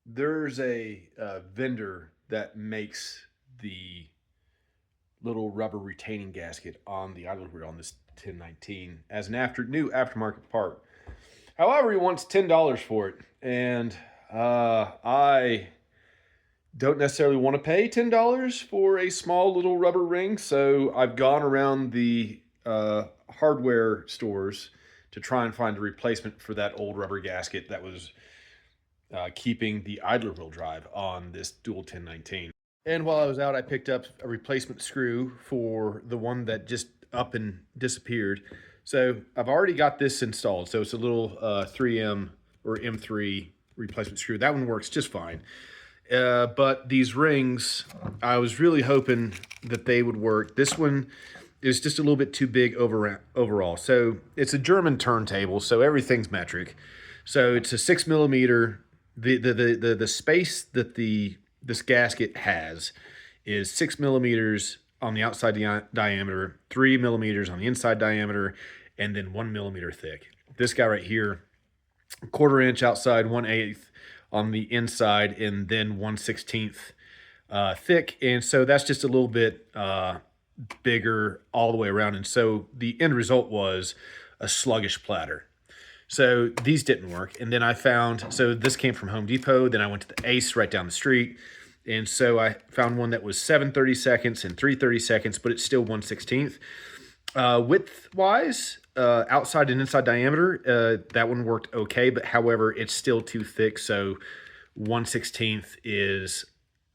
There's a vendor that makes the little rubber retaining gasket on the idler wheel on this 1019 as an new aftermarket part. However, he wants $10 for it, and I don't necessarily want to pay $10 for a small little rubber ring. So I've gone around the hardware stores to try and find a replacement for that old rubber gasket that was keeping the idler wheel drive on this dual 1019. And while I was out, I picked up a replacement screw for the one that just up and disappeared. So I've already got this installed. So it's a little 3M or M3 replacement screw. That one works just fine. But these rings, I was really hoping that they would work. This one is just a little bit too big overall. So it's a German turntable, so everything's metric. So it's a 6 millimeter. The space that this gasket has is 6 millimeters on the outside diameter, 3 millimeters on the inside diameter, and then 1 millimeter thick. This guy right here, quarter inch outside, 1/8 on the inside, and then 1/16 thick. And so that's just a little bit bigger all the way around. And so the end result was a sluggish platter. So these didn't work. And then I found, so this came from Home Depot. Then I went to the Ace right down the street. And so I found one that was 7/32 and 3/32, but it's still 1/16. Width-wise, outside and inside diameter, that one worked okay, but however, it's still too thick. So 1/16 is,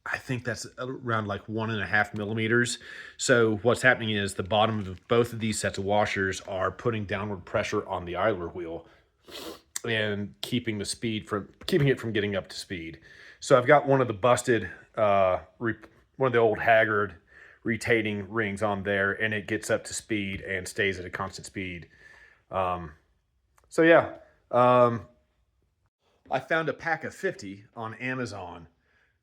I think that's around like 1.5 millimeters. So what's happening is the bottom of both of these sets of washers are putting downward pressure on the idler wheel and keeping it from getting up to speed. So I've got one of the busted, one of the old Haggard retaining rings on there, and it gets up to speed and stays at a constant speed. So yeah, I found a pack of 50 on Amazon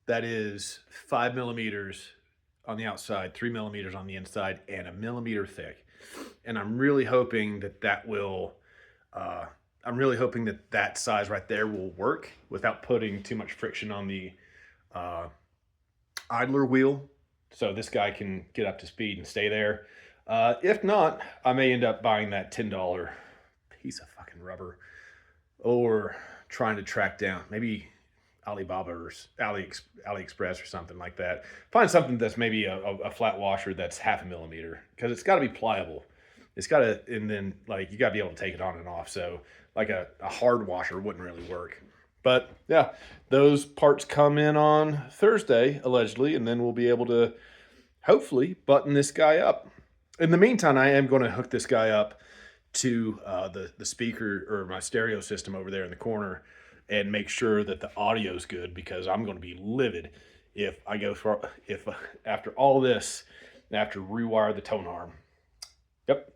that is 5 millimeters on the outside, 3 millimeters on the inside, and 1 millimeter thick. And I'm really hoping that that size right there will work without putting too much friction on the idler wheel, so this guy can get up to speed and stay there. If not, I may end up buying that $10 piece of fucking rubber, or trying to track down maybe Alibaba or AliExpress or something like that. Find something that's maybe a flat washer that's 0.5 millimeter, because it's got to be pliable. It's got to, and then like you got to be able to take it on and off. So like a hard washer wouldn't really work. But yeah, those parts come in on Thursday, allegedly, and then we'll be able to hopefully button this guy up. In the meantime, I am going to hook this guy up to the speaker or my stereo system over there in the corner and make sure that the audio's good, because I'm going to be livid if after all this, I have to rewire the tone arm. Yep.